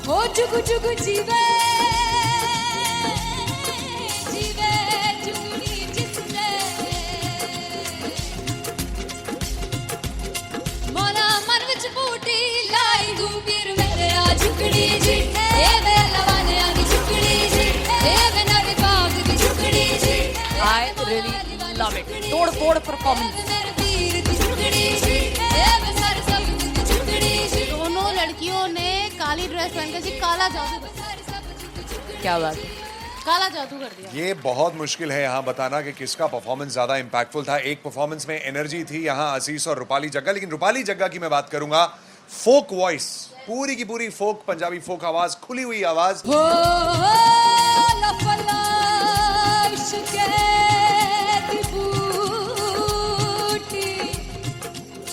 ओ जुगु जुगु जीवे जीवे जुगनी जिसने मोला मन विच बूटी लाई दूबीर मेरे आ झुकड़ी जी ए वे लवाने आगी झुकड़ी जी ए वे नवी बाग दी झुकड़ी जी I really love it. तोड़-फोड़ performance. दोनों लड़कियों ने काली ड्रेस पहनकर जी काला जादू क्या बात है। काला जादू कर दिया। ये बहुत मुश्किल है यहाँ बताना कि किसका परफॉर्मेंस ज्यादा इंपैक्टफुल था। एक परफॉर्मेंस में एनर्जी थी यहाँ असीस और रूपाली जग्गा, लेकिन रूपाली जग्गा की मैं बात करूंगा फोक वॉइस, पूरी की पूरी फोक, पंजाबी फोक आवाज, खुली हुई आवाज।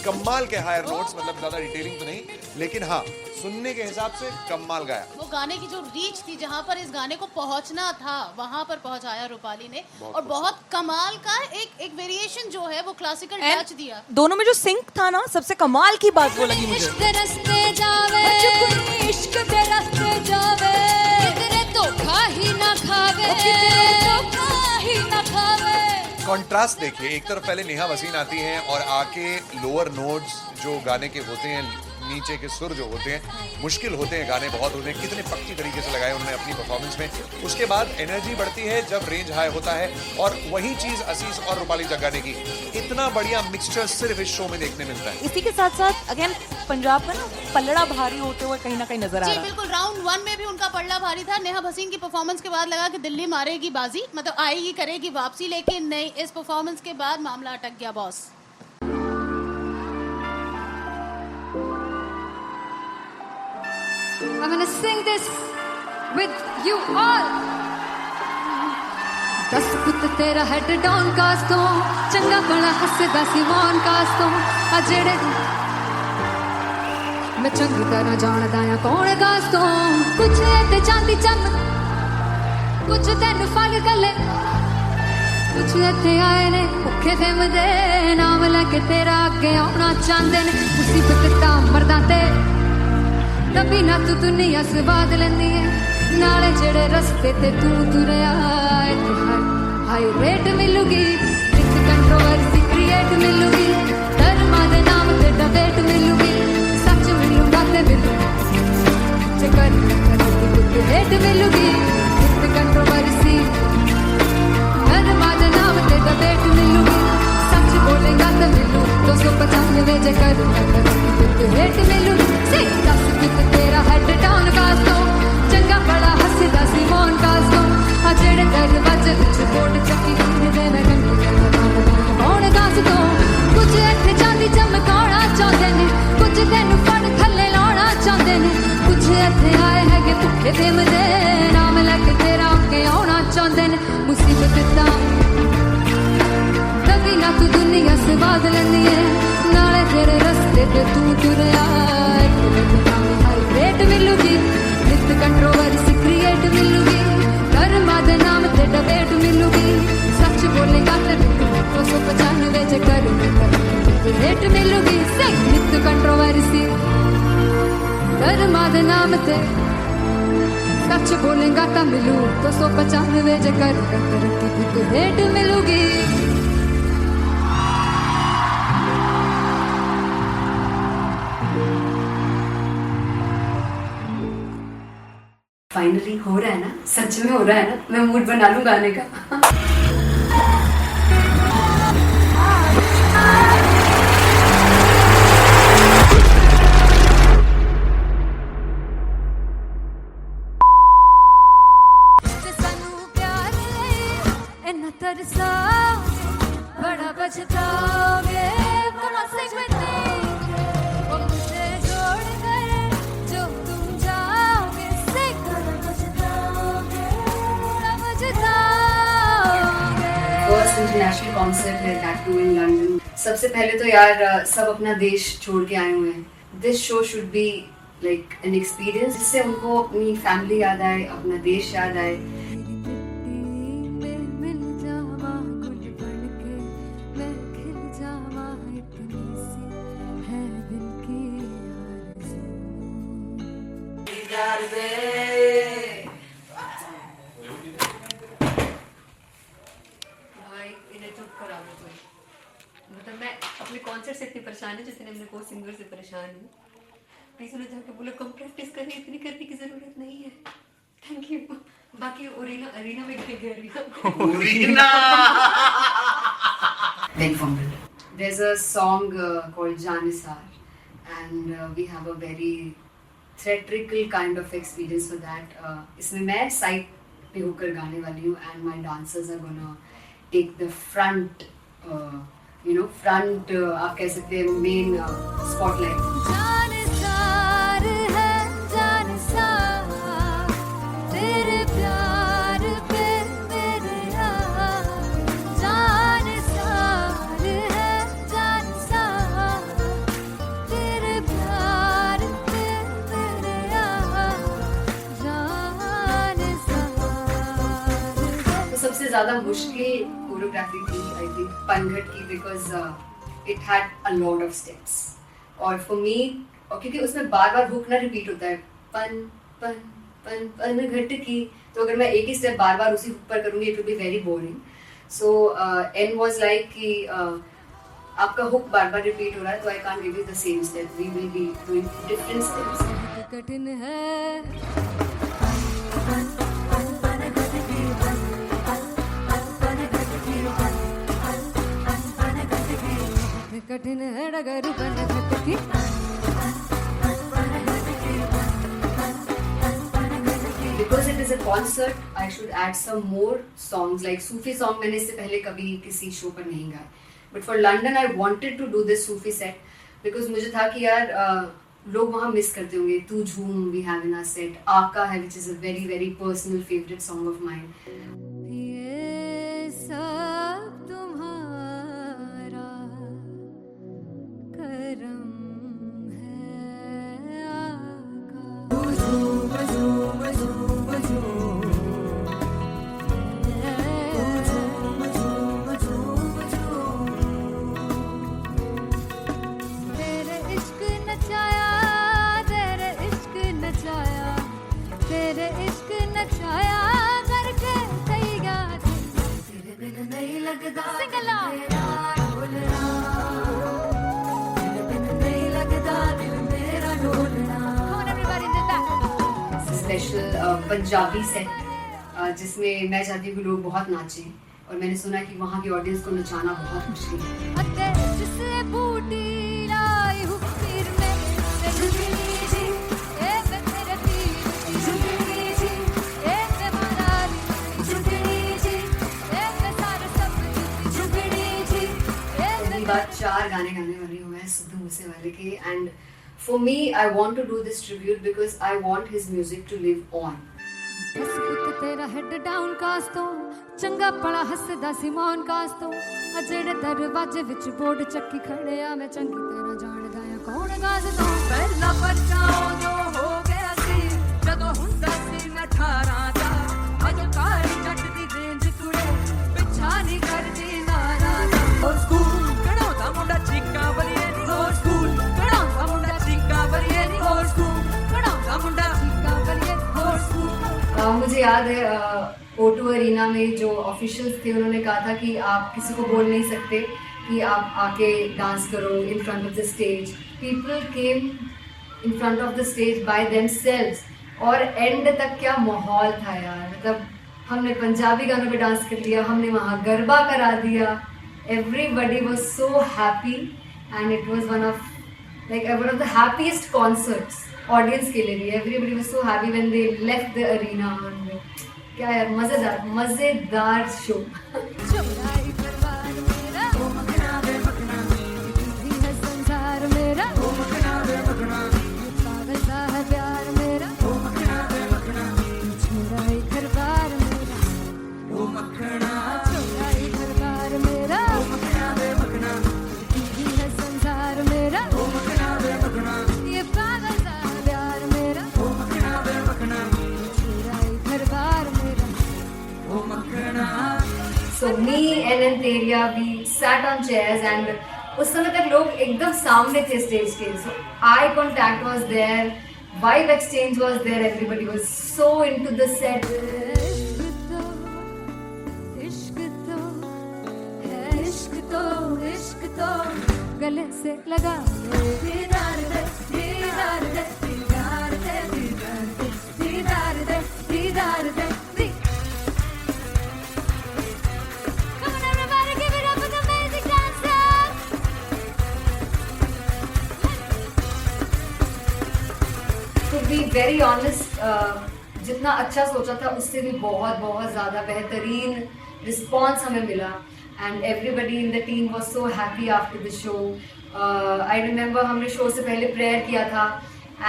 कमाल के हायर नोट्स, मतलब ज्यादा डिटेलिंग तो नहीं, लेकिन हाँ सुनने के हिसाब से कमाल गाया। वो गाने की जो रीच थी, जहाँ पर इस गाने को पहुंचना था वहां पर पहुंचाया रूपाली ने, और बहुत कमाल का एक वेरिएशन जो है वो क्लासिकल टच दिया। दोनों में जो सिंक था ना, सबसे कमाल की बात वो लगी मुझे। इश्क दे रस्ते जावे इश्क दे रस्ते जावे किधरे धोखा ही ना खावे किधरे धोखा ही ना खावे। कॉन्ट्रास्ट देखिए, एक तरफ पहले नेहा वसीन आती हैं और आके लोअर नोट्स जो गाने के होते हैं, नीचे के सुर जो होते हैं, मुश्किल होते हैं, गाने बहुत होते हैं, कितने पक्की तरीके से लगाए उन्होंने अपनी परफॉर्मेंस में। उसके बाद एनर्जी बढ़ती है जब रेंज हाई होता है, और वही चीज असीस और रूपाली जग्गा ने की। इतना बढ़िया मिक्सचर सिर्फ इस शो में देखने मिलता है। इसी के साथ साथ अगेन पंजाब का ना पलड़ा भारी होते हुए कहीं ना कहीं नजर आ जी रहा है। बिल्कुल, राउंड 1 में भी उनका पलड़ा भारी था। नेहा भसीन की परफॉर्मेंस के बाद लगा कि दिल्ली मारेगी बाजी, मतलब आएगी करेगी वापसी, लेकिन नहीं, इस परफॉर्मेंस के बाद मामला अटक गया boss. I'm gonna sing this with you all. दस पुत तेरा हेड डाउन कास तो चंगा बड़ा हसदा सी मौन कास तो आ जेड़े मैं चंगी तरह जानदा आ कौन कास तो कुछ ते चांदी चम कुछ तेन फल गले कुछ इत्थे आए ने भुखे ते मदे नाम लेके तेरा अगे आउणा चाहंदे ने मुसीबत तां मरदा ते तभी ना तू दुनिया स्वाद लेंदी है नाले जेड़े रस्ते ते तू तुरया हाई रेट मिलूगी विद कंट्रोवर्सी क्रिएट मिलूगी धर्मा दे नाम ते डिबेट मिलूगी सच मिलूगा ते मिलूगी जे कर रेट मिलूगी विद कंट्रोवर्सी धर्मा दे नाम ते डिबेट मिलूगी सच बोलेगा ते मिलू 295 जे कर रेट मिलूगी सही दस कित तेरा हेड डाउन कास तो चंगा बड़ा हसदा सी मौन कास तो आ जेड़े दरवाजे विच बोर्ड चक्की दे मैं कौन कास तो कुछ इत्थे चांदी चमकाना चाहते ने कुछ तेनू फड़ थल्ले लाना चाहते ने कुछ इत्थे आए हैगे भुखे ते मदे नाम लेके तेरा अगे आउणा चाहते ने मुसीबत तां तभी ना तू दुनिया स्वाद लेंदी है नाले तेरे रस्ते ते तू तुरया रेट मिलूगी विद कंट्रोवर्सी क्रिएट मिलूगी कर्मा दे नाम ते डिबेट मिलूगी सच बोलेगा ते 295 जे कर रेट मिलूगी सही विद कंट्रोवर्सी कर्मा दे नाम ते सच बोलेगा ता मिलू 295 जे कर रेट मिलूगी। फाइनली हो रहा है ना, सच में हो रहा है ना, मैं मूड बना लूं गाने का। बड़ा बचताओगे फर्स्ट इंटरनेशनल कॉन्सर्ट है दैट टू इन लंदन। सबसे पहले तो यार सब अपना देश छोड़ के आए हुए हैं। This show should be like an experience जिससे उनको अपनी फैमिली याद आए, अपना देश याद आए। कर दे। भाई इन्हें चुप करा दो कोई। मतलब मैं अपने कॉन्सर्ट से इतनी परेशान हूँ जितने अपने को सिंगर से परेशान हूँ। प्लीज उन्हें जाके बोलो कम प्रैक्टिस करें, इतनी करने की जरूरत नहीं है। Thank you. बाकी अरीना में गए उरीना Beg for me. There's a song called Janisar, and we have a very theatrical kind of experience for that. इसमें मैं साइड पे होकर गाने वाली हूँ, and my dancers are gonna take the front, front आप कह सकते हैं main spotlight. जानसार है जानसार तेरे प्यार पे मेरे यार जानसार है जानसार तेरे प्यार पे मेरे यार जानसार। तो सबसे ज़्यादा मुश्किल कोरियोग्राफी थी आई थिंक पनघट की, because it had a lot of steps. और फॉर मी, और क्योंकि उसमें बार बार हुक ना रिपीट होता है, पन पन पन पनघट की, तो अगर मैं एक ही स्टेप बार बार उसी हुक पर करूँगी it will be very boring. So an was like कि आपका हुक बार बार रिपीट हो रहा है, तो I can't give you the same step, we will be doing different steps. कठिन है कठिन है डगर पनघट की। Because it is a concert, I should add some more songs like Sufi song. मैंने इससे पहले कभी किसी शो पर नहीं गाया, but for London I wanted to do this Sufi set because मुझे था कि यार लोग वहाँ मिस करते होंगे। तू झूम we have in our set, आका है which is a very very personal favorite song of mine. ये सब तुम्हारा करम है आका। तेरे इश्क नचाया तेरे इश्क नचाया तेरे इश्क नचाया करके तैयार तेरे बिन नहीं लगता सिंगला तेरे बिन नहीं लगता दिल मेरा ढोलना। Come on everybody did that. Special Punjabi set जिसमें मैं चाहती हूँ कि लोग बहुत नाचें, और मैंने सुना कि वहाँ की ऑडियंस को नचाना बहुत मुश्किल है। अते जिसे बूटी लाई हूँ पीर में ते झुकनी जी ए मैं तेरे पीर झुकनी जी ए मैं माराली झुकनी जी ए मैं सारे सब झुकनी जी ए पहली बार 4 गाने गाने वाली हूँ मैं सिद्धू मूसेवाले के, and for me I want to do this tribute because I want his music to live on. बस पुत तेरा हेड डाउन कास तो चंगा पड़ा हसदा सिमोन कास तो अजेड़े दरवाजे विच बोर्ड चक्की खड़े आ मैं चंगी तरह जानदा आ कौन गास तो पहला बच्चा जो हो गया सी जदों हुंदा सी मैं 18 दा अज काली जट दी रेंज कुड़े पिछा नहीं करदी नारा दा। ओ स्कूल कढ़ाउंदा मुंडा चीका बलिए नी ओ स्कूल कढ़ाउंदा मुंडा चीका बलिए नी ओ स्कूल कढ़ाउंदा मुंडा चीका बलिए ओ स्कूल। मुझे याद है O2 अरीना में जो ऑफिशियल्स थे उन्होंने कहा था कि आप किसी को बोल नहीं सकते कि आप आके डांस करो in front of the stage. People came in front of the stage by themselves, और एंड तक क्या माहौल था यार। मतलब हमने पंजाबी गानों पे डांस कर लिया, हमने वहाँ गरबा करा दिया, everybody was so happy and it was one of the happiest concerts audience के लिए भी। Everybody was so happy when they left the arena. क्या यार मजेदार शो। चौराई परिवार मेरा ओ मखना वे मखना भी है संसार मेरा ओ मखना वे मखना पागल सा है प्यार मेरा ओ मखना वे मखना चौराई परिवार मेरा ओ मखना चौराई परिवार मेरा ओ मखना वे मखना भी है संसार मेरा ओ मखना वे मखना ये पागल सा है प्यार मेरा ओ मखना वे मखना चौराई परिवार मेरा ओ मखना। So me and Anteria, we sat on chairs and उस समय तक लोग एकदम सामने थे स्टेज के, so eye contact was there, vibe exchange was there. Everybody was so into the set. इश्क तो है, इश्क तो गले से लगा दीदार दे, दीदार दे, दीदार दे, दीदार दे, दीदार दे, दीदार दे, दी. Come on everybody, give it up for the amazing dancers. To be very honest, जितना अच्छा सोचा था उससे भी बहुत बहुत ज़्यादा बेहतरीन रिस्पॉन्स हमें मिला. And everybody in the team was so happy after the show. I remember हमने शो से पहले प्रेयर किया था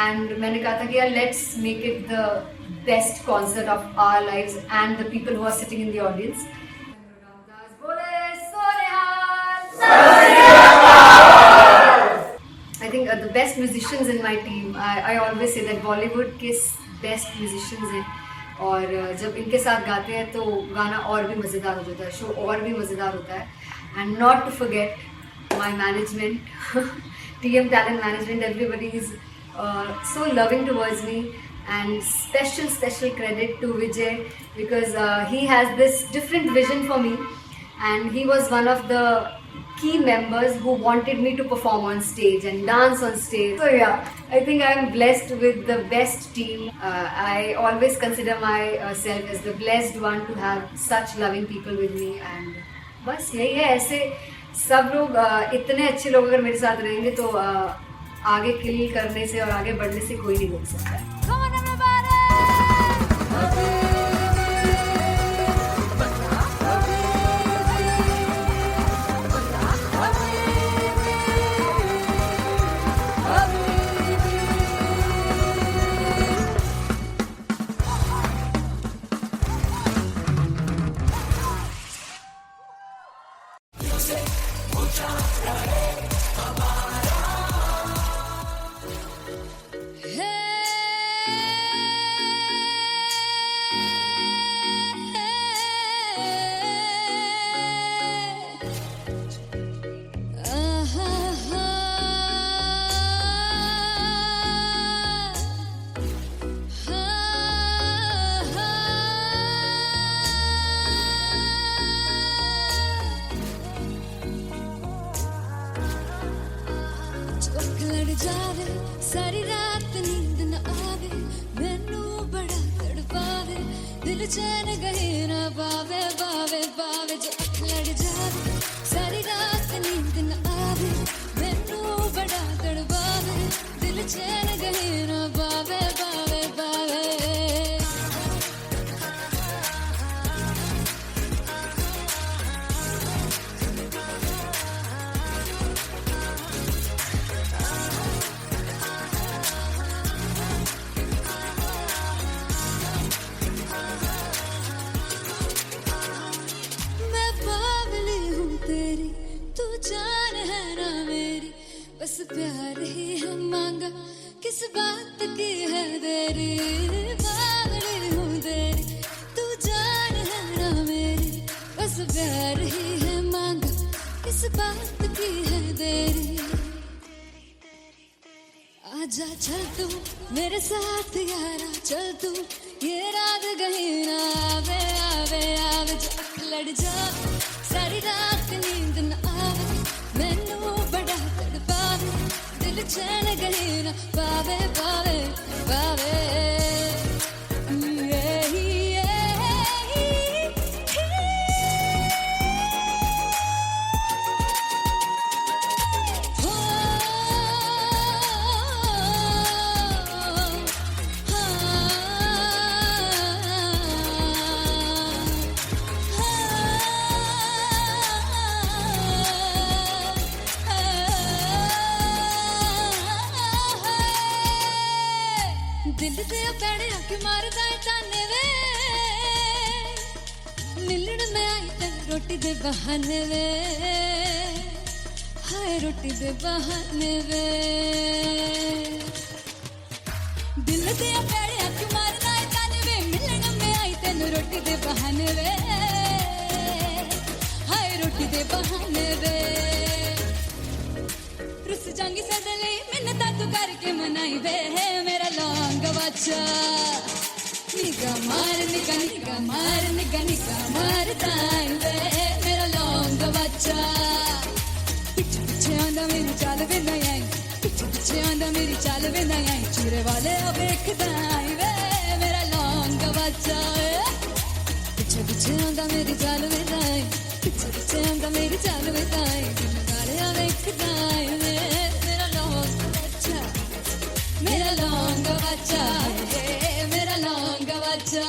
and मैंने कहा था कि यार let's make it the best concert of our lives and the people who are sitting in the audience. I think the best musicians in my team. I always say that Bollywood के best musicians हैं. और जब इनके साथ गाते हैं तो गाना और भी मज़ेदार हो जाता है, शो और भी मज़ेदार होता है. And not to forget my management, TM Talent Management. Everybody is so loving towards me, and special credit to Vijay because he has this different vision for me, and he was one of the key members who wanted me to perform on stage and dance on stage. So yeah, I think I am blessed with the best team. I always consider myself as the blessed one to have such loving people with me. And बस यही है, ऐसे सब लोग इतने अच्छे लोग अगर मेरे साथ रहेंगे तो आगे किल करने से और आगे बढ़ने से कोई नहीं रोक सकता. Come on everybody. जावे सारी रात नींद न आवे, मैनू बड़ा तड़पावे, दिल चैन गहे ना पावे, पावे पावे जो अख लड़ जावे. सारी रात नींद न आवे, मैनू बड़ा तड़पावे, दिल चैन गहे ना पावे, पावे पावे. बस प्यार ही है मांगा, किस बात की है देरी, बावड़ी हूँ तेरी, तू जान है ना मेरी. बस प्यार ही है मांगा, किस बात की है देरी. आजा चल तू मेरे साथ यारा, चल तू ये रात गही ना आवे, आवे आवे जो अख लड़ जावे. सारी रात नींद न आवे, मैनू बड़ा तड़पावे, दिल चैन गहे ना पावे, पावे पावे. दिल से पैड़े आके मारदा है ताने वे, मिलन में आई तेन रोटी दे बहाने वे, हाय रोटी दे बहाने वे. दिल से पैड़े आके मारदा है ताने वे, मिलन में आई तेन रोटी दे बहाने वे, हाय रोटी दे बहाने वे. रुस जांगी सदले मिन्नतां तू करके मनाई वे, मेरा ला लौंग बच्चा निगा मार दाएं वे मेरा लौंग बच्चा पीछे पीछे आंदा मेरी चाल वे नहीं आई पीछे आंदा मेरी चाल वे नहीं आई चूरे वाले अब एक दाएं वे मेरा लौंग बच्चा पीछे आंदा मेरी चाल वे नहीं आई पीछे आंदा मेरी चाल वे नहीं आई चूरे वाले अब एक दाएं वे मेरा लौंग बच्चा मेरा लौंग बच्चा मेरा लौंग बच्चा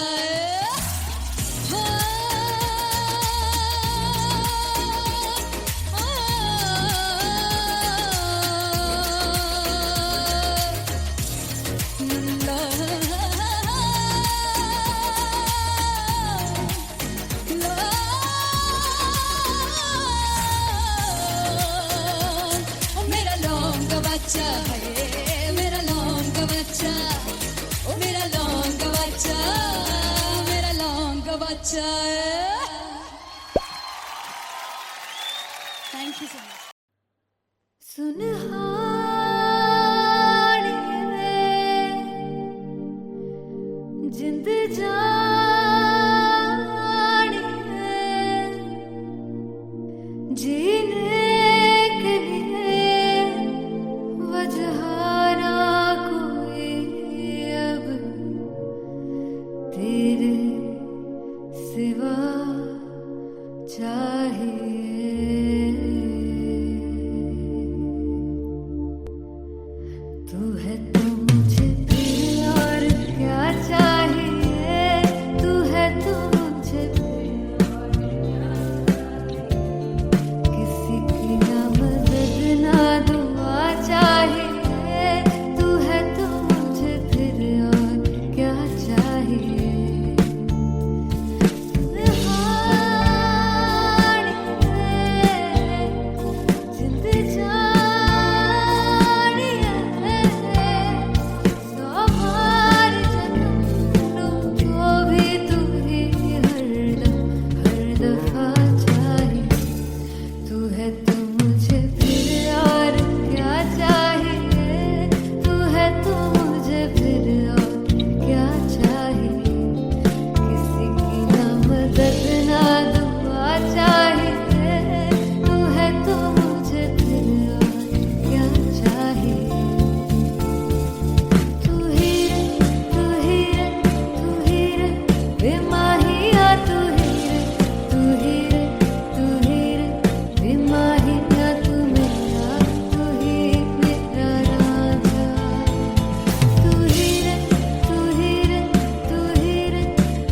मेरा लौंग बच्चा मेरा लौंग बच्चा ओ मेरा लौंग बच्चा मेरा लौंग बच्चा thank you so much Sunhani जिंद जानी जीने के लिए वजह ना कोई अब तेरे सिवा चाहिए तू है तो मुझे फिर और क्या चाहिए तू है तो मुझे किसी की ना मदद ना दुआ चाहिए तू है तो मुझे फिर और क्या चाहिए जिंद जानी सौ बार जन्म को भी तू ही हरदम हर दफा चाहिए तू है तो मुझे फिर और क्या चाहिए तू है तो मुझे फिर और क्या चाहिए किसी की ना मदद ना दुआ चाहिए तू है तो मुझे फिर और क्या चाहिए तू ही रे तू ही रे तू ही रे बेमाहिया तू ही रे तू ही रे तू ही रे बेमाहिया तू मेरा राजा तू ही रे तू ही रे तू ही रे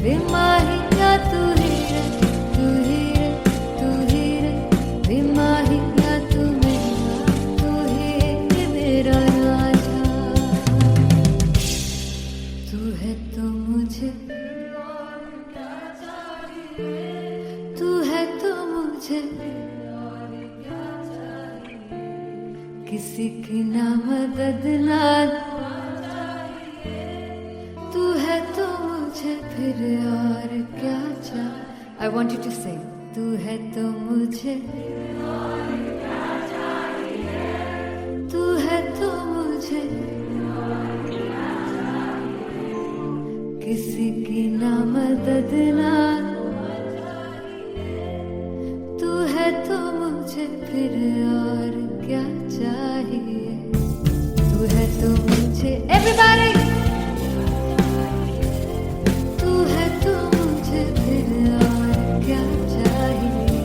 बेमाहिया तू ही रे तू ही रे तू ही रे बेमाहिया तू ही मेरा राजा तू है तो मुझे तू है तो मुझे किसी की ना मदद ना तू है तो मुझे फिर और क्या चाहिए I want you to sing तू है तो मुझे तू है तो मुझे किसी की ना मदद ना तू है तो मुझे फिर और क्या चाहिए तू है तो मुझे everybody तू है तो मुझे फिर और क्या चाहिए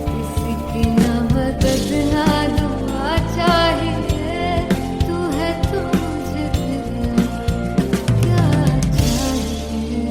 किसी की ना मदद ना दुआ चाहिए तू है तो मुझे फिर और क्या चाहिए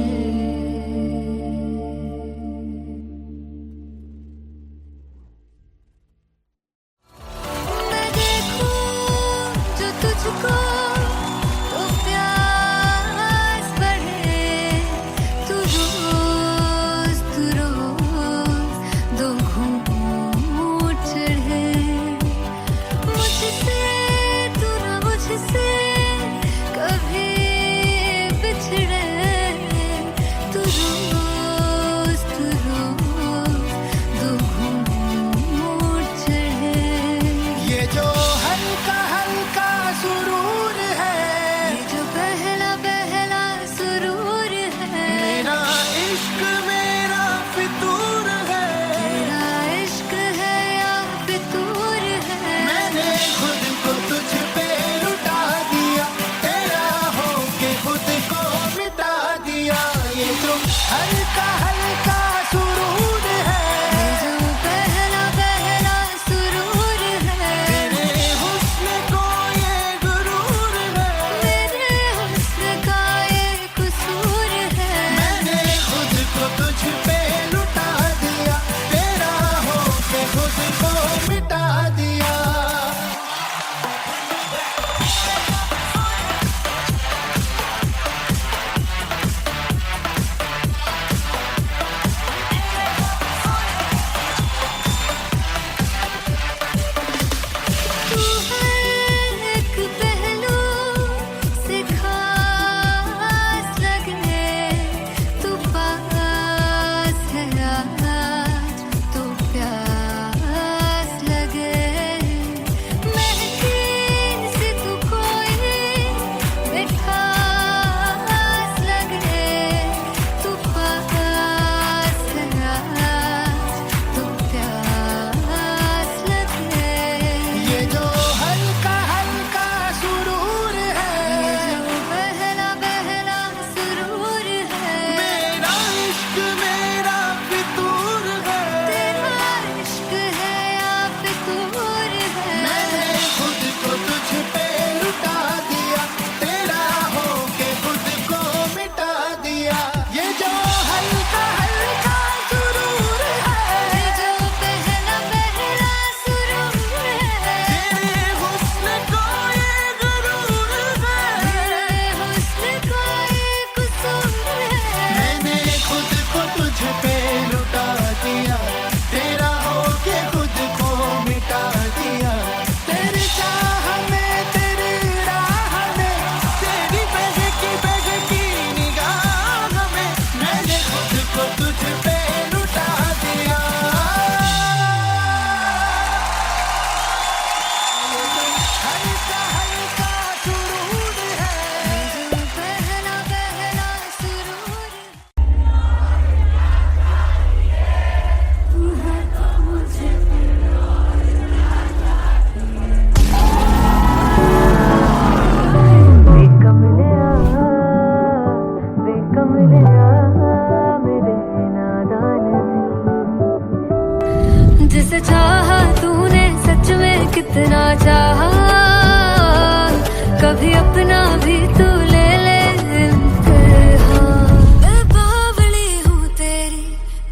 कभी अपना भी तू ले ले इम्तिहान। मैं बावली हूँ तेरी,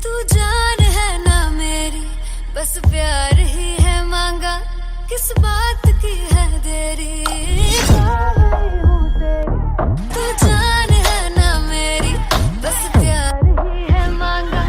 तू जान है ना मेरी, बस प्यार ही है मांगा, किस बात की है देरी। बावली हूँ तेरी, तू जान है ना मेरी, बस प्यार ही है मांगा।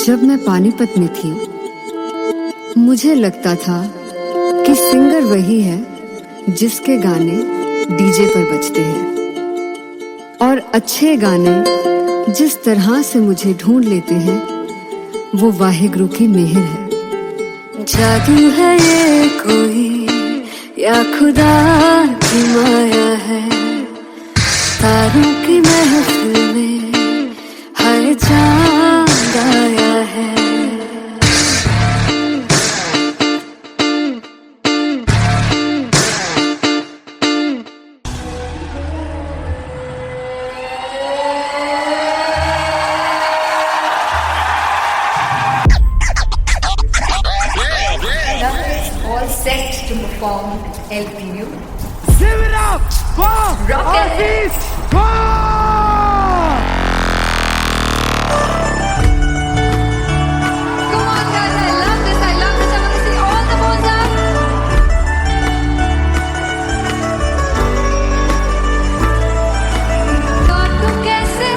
जब मैं पानीपत में थी, मुझे लगता था कि सिंगर वही है जिसके गाने डीजे पर बजते हैं, और अच्छे गाने जिस तरह से मुझे ढूंढ लेते हैं वो वाहिगुरु की मेहर है। जादू है ये कोई या खुदा की माया है, तारों की महफिल में हर चांद आया है। All set to perform LPU. Give it up for Artist Squad! Come on guys, I love this, I love this. I want to see all the balls up. काटू कैसे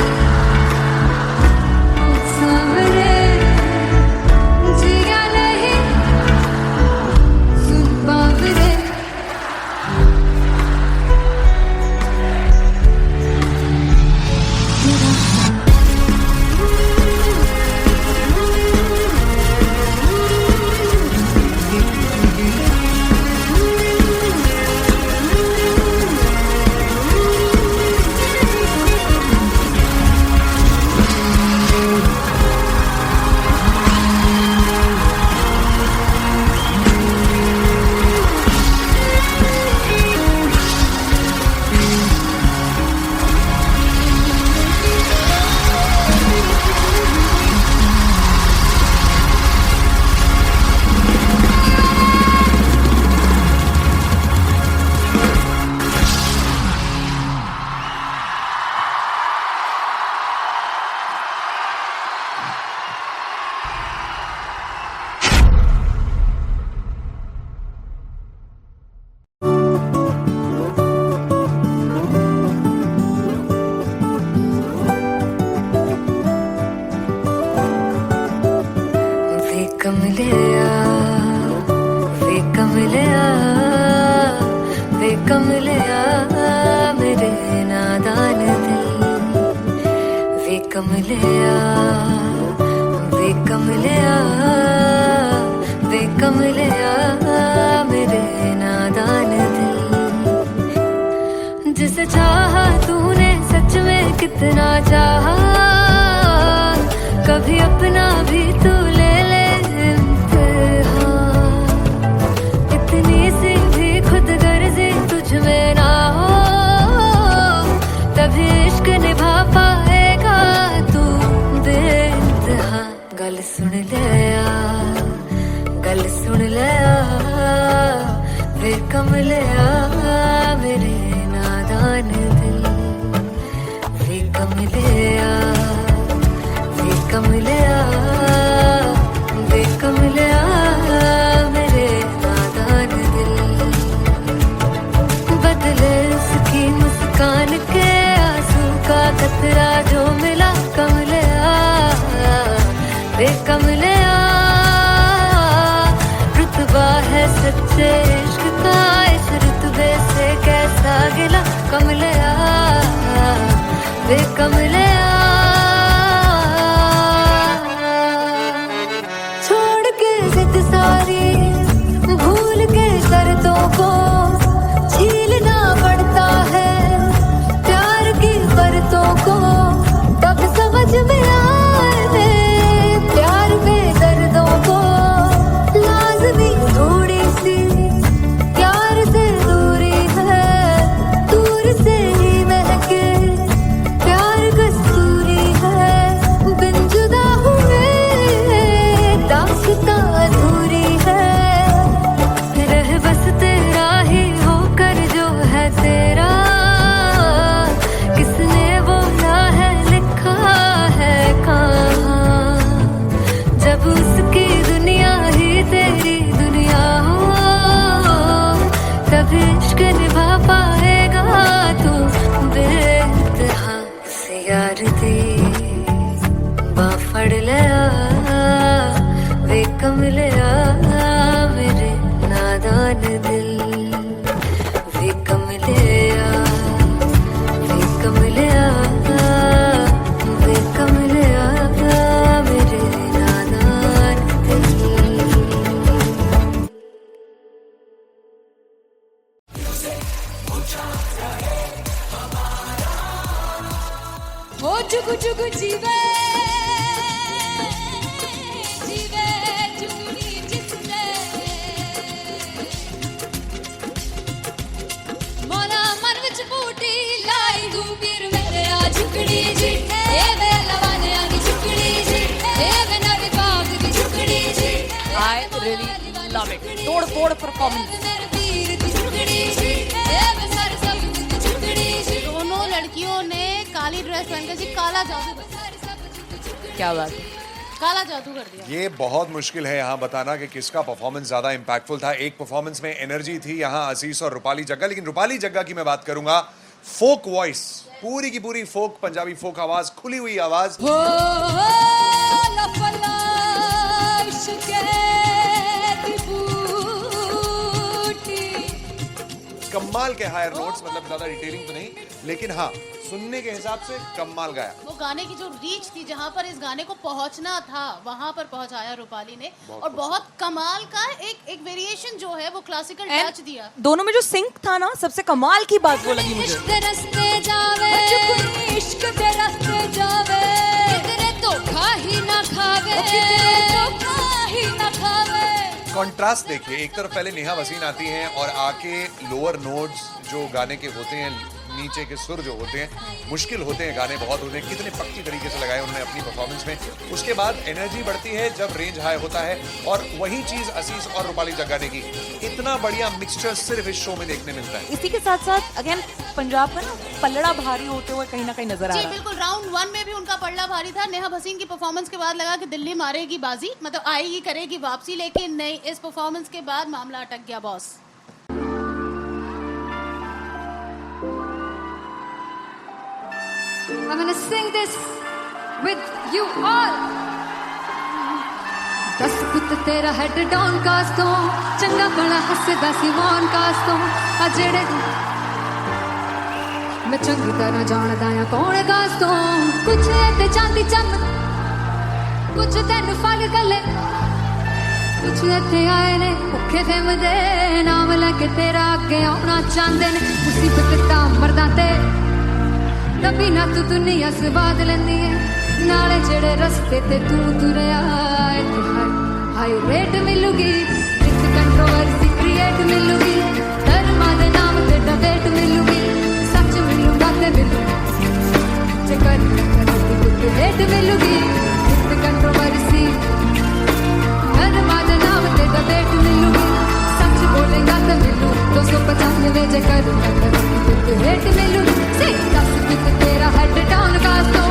सामने जिया नहीं सुन पावरे। वे कमलिया मेरे नादान दिल, वे कमलिया मेरे नादान दिल। जिसे चाहा तूने सच में कितना चाहा, कभी अपना भी तू ले ले इम्तिहान। इतनी सी भी खुद गर्जी तुझ में ना हो, तभी इश्क निभा पाएगा तू बेइंतहा। गल सुन लिया वे कमलिया मेरे नादान दिल, वे कमलिया मेरे नादान दिल। बदले उसकी मुस्कान के आंसू का कतरा जो मिला कमलिया, वे कमलिया। रुतबा है सच्चे इश्क का, इस रुतबे से कैसा गिला कमलिया, वे कमलिया। छोड़ के जिद सारी, भूल के शर्तों को, झीलना पड़ता है जुग जुग जीवे जीवे जुगनी जिसने मोला मन विच बूटी लाई तू पीर मेरे आ झुकड़ी जी ए वे लवाने आगी झुकड़ी जी ए वे नवी बाग दी झुकड़ी जी I really love it. तोड़ परफॉर्मेंस। मेरे पीर दी झुकड़ी जी ए वे सारे सब दी झुकड़ी जी दोनों लड़कियों ने काली ड्रेस पहनकर जी काला जादू क्या बात। काला जादू कर दिया। ये बहुत मुश्किल है यहाँ बताना कि किसका परफॉर्मेंस ज्यादा इंपैक्टफुल था। एक परफॉर्मेंस में एनर्जी थी यहाँ असीस और रूपाली जग्गा, लेकिन रूपाली जग्गा की मैं बात करूंगा फोक वॉइस, पूरी की पूरी फोक, पंजाबी फोक आवाज, खुली हुई आवाज। हो लफला इश्क़े दी बूटी कमाल के हायर नोट्स, मतलब ज्यादा डिटेलिंग तो नहीं, लेकिन हाँ सुनने के हिसाब से कमाल गाया। वो गाने की जो रीच थी, जहाँ पर इस गाने को पहुंचना था वहां पर पहुंचाया रूपाली ने, और बहुत कमाल का एक वेरिएशन जो है वो क्लासिकल टच दिया। दोनों में जो सिंक था ना, सबसे कमाल की बात वो लगी मुझे। इश्क दे रस्ते जावे इश्क दे रस्ते जावे कितने धोखा ही ना खावे धोखा ही ना खावे। कॉन्ट्रास्ट देखिए, एक तरफ पहले नेहा वसीन आती हैं और आके लोअर नोट्स जो गाने के होते हैं, नीचे के सुर जो होते हैं, मुश्किल होते हैं गाने बहुत होते हैं, कितने पक्की तरीके से लगाए उन्होंने अपनी परफॉर्मेंस में। उसके बाद एनर्जी बढ़ती है जब रेंज हाई होता है, और वही चीज असीस और रूपाली जग्गा ने की। इतना बढ़िया मिक्सचर सिर्फ इस शो में देखने मिलता है। इसी के साथ साथ अगेन पंजाब का ना पल्लड़ा भारी होते हुए कहीं ना कहीं नजर आ जी रहा है। बिल्कुल, राउंड 1 में भी उनका पल्ला भारी था। नेहा भसीन की परफॉर्मेंस के बाद लगा कि दिल्ली मारेगी बाजी, मतलब आएगी करेगी वापसी, लेकिन नहीं, इस परफॉर्मेंस के बाद मामला अटक गया boss. I'm gonna sing this with you all. दस पुत तेरा हेड डाउन कास्तों चंगा बड़ा हसदा सी मौन कास्तों आ जेड़े मैं चंगी तरह जानदा आ कौन कास्तों कुछ ते चांदी चम कुछ तेन फल गले कुछ इत्थे आए ने भुखे फिमदे नाम लेके तेरा अगे आउणा चाहंदे ने मुसीबत तां मरदा ते तभी ना तू दुनिया स्वाद लेंदी है नाले जेड़े रस्ते ते तू तुरया हाई रेट मिलूगी इस कंट्रोवर्सी क्रिएट मिलूगी धर्मा दे नाम ते डिबेट मिलूगी सच मिलूगा ते मिलू जेकर कुछ रेट मिलूगी इस कंट्रोवर्सी धर्मा दे नाम ते डिबेट मिलूगी सच बोलेगा ते मिलू 295 जेकर कुछ रेट मिलूगी से तेरा हेड डाउन कास्तों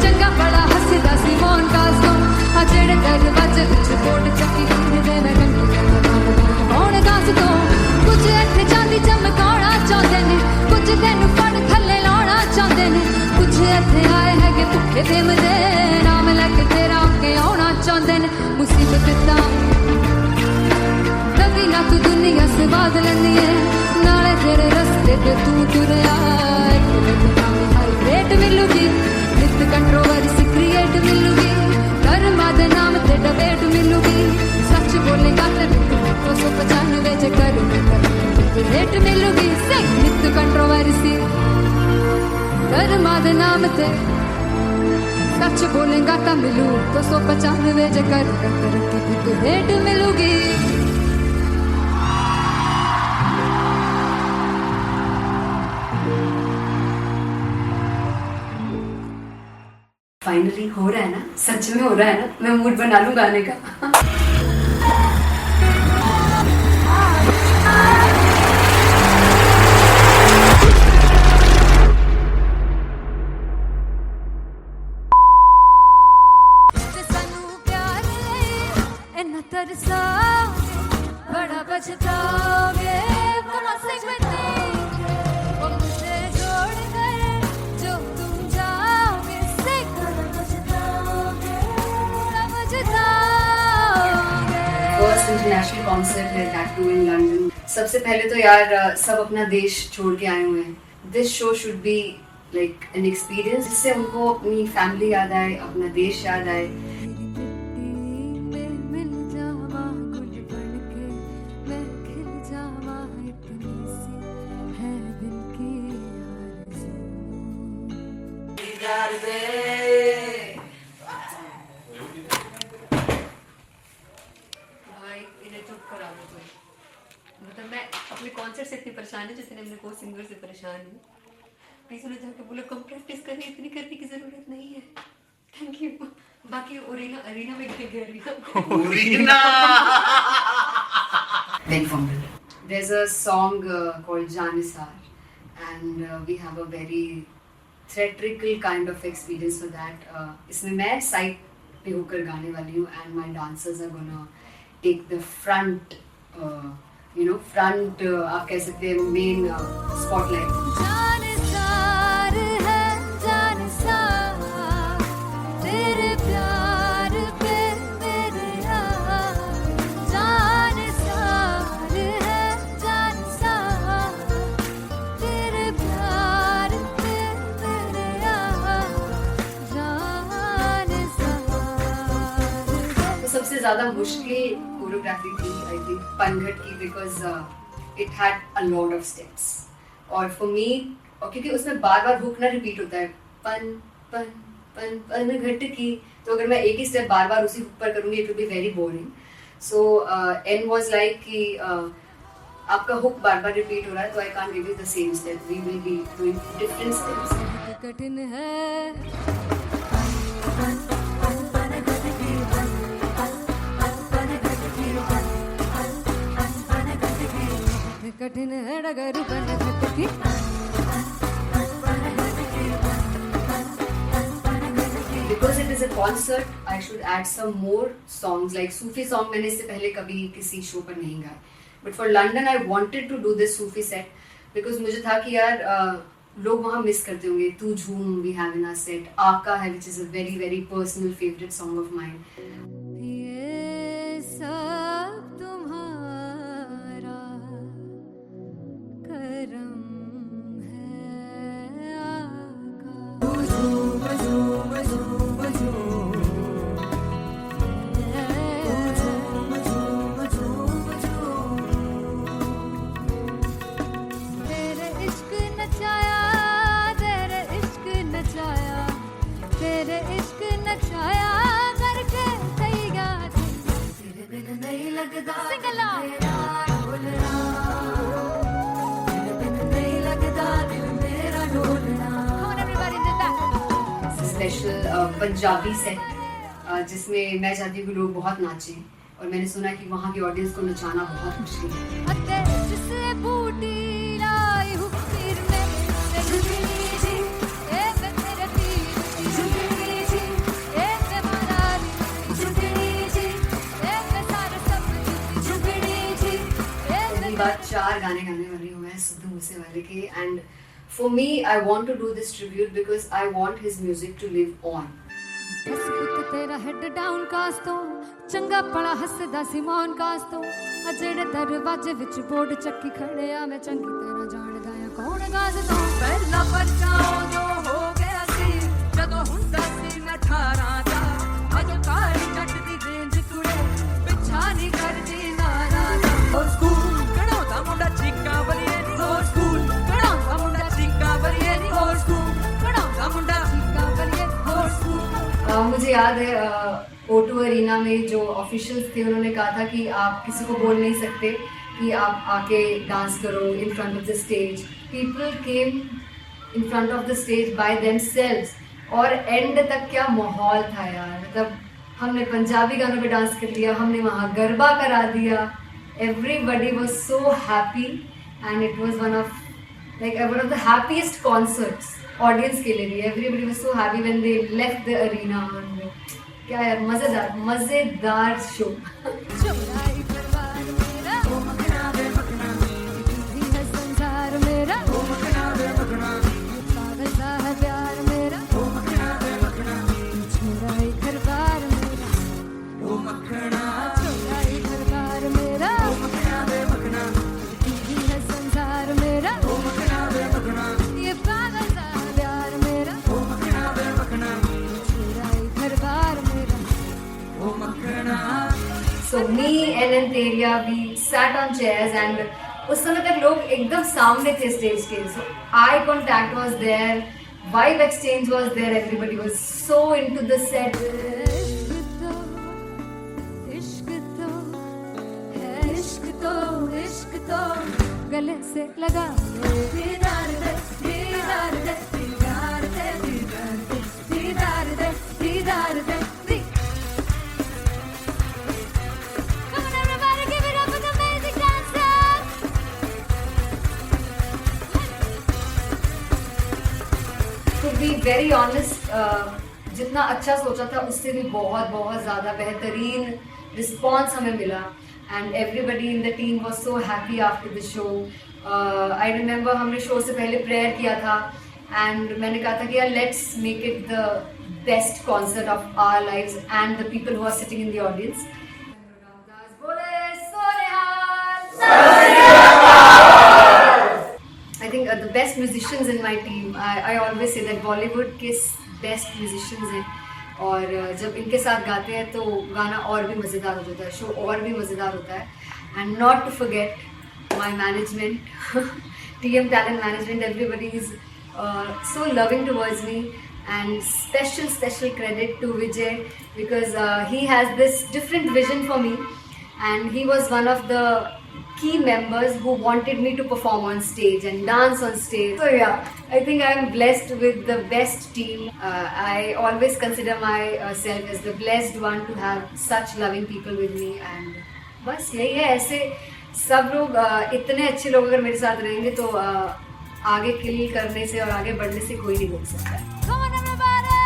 चंगा बड़ा हसदा सी मौन कास्तों आ जेड़े दरवाजे विच कोट चक्की दे मैं कौन कास्तों कुछ इत्थे चांदी चमकाउणा चाहंदे ने कुछ तैनू फड़ थल्ले लाउणा चाहंदे ने कुछ इत्थे आए हैगे भुखे फिमदे नाम लेके तेरा अगे आउणा चाहंदे ने मुसीबत तां तभी ना तू दुनिया स्वाद लैंदी है नाले तेरे रस्ते ते तू तुरया रेट मिलूगी नित कंट्रोवर्सी क्रिएट मिलूगी धर्मा दे नाम ते डिबेट मिलूगी सच बोलेगा ते 295 जे कर रेट मिलूगी से नित कंट्रोवर्सी धर्मा दे नाम ते सच बोलेगा ता मिलू 295 जे कर रेट मिलूगी। फाइनली हो रहा है ना, सच में हो रहा है ना, मैं मूड बना लूं गाने का। बड़ा बचताओगे बड़ा फर्स्ट इंटरनेशनल कॉन्सर्ट है, दैट टू इन लंदन। सबसे पहले तो यार सब अपना देश छोड़ के आए हुए हैं। This show should be like an experience, जिससे उनको अपनी फैमिली याद आए, अपना देश याद आए। Got it there. स्पॉन्सर से इतने परेशान है जितने हमने को सिंगर से परेशान हूँ. प्लीज उन्हें जाके बोलो कम प्रैक्टिस करनी, इतनी करने की जरूरत नहीं है. Thank you. बाकी अरीना में गए arena Very vulnerable. There's a song called Janisar, and we have a very theatrical kind of experience for that. इसमें मैं साइड पे होकर गाने वाली हूँ, and my dancers are gonna take the front, front आप कह सकते हैं main spotlight. जानसार है जानसार तेरे प्यार पे मेरे यार. जानसार है जानसार तेरे प्यार पे मेरे यार. जानसार तो सबसे ज़्यादा मुश्किल कोरियोग्राफी थी आई थिंक पनघट की, because it had a lot of steps. और फॉर मी, और क्योंकि उसमें बार बार हुक ना रिपीट होता है, पन पन पन पन घट की, तो अगर मैं एक ही स्टेप बार बार उसी हुक पर करूंगी it will be very boring. So an was like कि आपका हुक बार बार रिपीट हो रहा है, तो I can't give you the same step, we will be doing different steps. कठिन है कठिन है डगर बनघट की. Because it is a concert, I should add some more songs. Like Sufi song मैंने इससे पहले कभी किसी शो पर नहीं गाया. But for London I wanted to do this Sufi set because मुझे था कि यार लोग वहाँ मिस करते होंगे. तू झूम we have in our set. आका है which is a very very personal favorite song of mine. ये सब तुम्हारा करम है आका. तेरे इश्क नचाया तेरे इश्क नचाया तेरे इश्क नचाया करके तैयार. तेरे बिन नहीं लगता सिंगला ढोलना, तेरे बिन नहीं लगता दिल मेरा ढोलना. Come on everybody did that. Special Punjabi set जिसमें मैं चाहती हूँ कि लोग बहुत नाचें, और मैंने सुना कि वहाँ की ऑडियंस को नचाना बहुत मुश्किल है. अते जिससे बूटी लाई हूँ पीर में ते झुकनी जी ए मैं तेरे तीर झुकनी जी ए मैं माराली झुकनी जी ए मैं सारे सब झुकनी जी ए पहली बार 4 गाने गाने वाली हूँ मैं सिद्धू मूसेवाले के. And for me I want to do this tribute because I want his music to live on. बस पुत तेरा हेड डाउन कास तो चंगा पड़ा हसदा सी मौन कास तो आ जेड़े दरवाजे विच बोर्ड चक्की खड़े आ मैं चंगी तरह जानदा आ कौन गाज तो. ਪਹਿਲਾ ਬੱਚਾ ਉਦੋਂ ਹੋ ਗਿਆ ਸੀ ਜਦੋਂ ਹੁੰਦਾ ਸੀ ਮੈਂ 18 ਦਾ ਅਜੇ ਕਾਲੀ ਜੱਟ ਦੀ ਰੇਂਜ ਕੁੜੇ ਪਿੱਛਾ ਨਹੀਂ ਕਰਦੀ ਨਾਰਾ ਦਾ ਹੋਰ ਸਕੂਲ ਕਢਾਉਂਦਾ ਮੁੰਡਾ ਚੀਕਾਂ ਬਲੀਏ ਨੀ ਹੋਰ ਸਕੂਲ ਕਢਾਉਂਦਾ ਮੁੰਡਾ ਚੀਕਾਂ ਬਲੀਏ ਨੀ ਹੋਰ ਸਕੂਲ ਕਢਾਉਂਦਾ ਮੁੰਡਾ ਚੀਕਾਂ ਬਲੀਏ ਹੋਰ ਸਕੂਲ. मुझे याद है O2 अरीना में जो ऑफिशियल्स थे उन्होंने कहा था कि आप किसी को बोल नहीं सकते कि आप आके डांस करो in front of the stage. People came in front of the stage by themselves, और एंड तक क्या माहौल था यार. मतलब हमने पंजाबी गानों पे डांस कर लिया, हमने वहाँ गरबा करा दिया. Everybody was so happy and it was one of the happiest concerts audience के लिए भी. Everybody was so happy when they left the arena. क्या यार मजेदार शो. चुराई परवार मेरा ओ मखना वे मखना भी है संसार मेरा ओ मखना वे मखना पागल सा है प्यार मेरा ओ मखना वे मखना चुराई परवार मेरा ओ मखना चुराई परवार मेरा ओ मखना वे मखना भी है संसार मेरा ओ मखना वे मखना ये पागल सा है प्यार मेरा ओ मखना वे मखना चुराई परवार मेरा ओ मखना. So me and Anteria, we sat on chairs and उस समय तक लोग एकदम सामने थे स्टेज के. So eye contact was there, vibe exchange was there, everybody was so into the set. इश्क तो है इश्क तो गले से लगा ले दीदार दे दीदार दे दीदार दे दीदार दे दीदार दे दीदार दे Come on everybody, give it up for the amazing dancers. To be very honest, जितना अच्छा सोचा था उससे भी बहुत बहुत ज़्यादा बेहतरीन रिस्पॉन्स हमें मिला and everybody in the team was so happy after the show. I remember हमने शो से पहले प्रेयर किया था एंड मैंने कहा था कि यार let's make it the best concert of our lives and the people who are sitting in the audience. I think the best musicians in my team. I always say that Bollywood के best musicians हैं और जब इनके साथ गाते हैं तो गाना और भी मज़ेदार हो जाता है, शो और भी मज़ेदार होता है. And not to forget my management, TM Talent Management. Everybody is so loving towards me, and special credit to Vijay because he has this different vision for me, and he was one of the key members who wanted me to perform on stage and dance on stage. So yeah, I think I am blessed with the best team. I always consider myself as the blessed one to have such loving people with me, and बस यही है. ऐसे सब लोग इतने अच्छे लोग अगर मेरे साथ रहेंगे तो आगे किल करने से और आगे बढ़ने से कोई नहीं रोक सकता है. Come on everybody.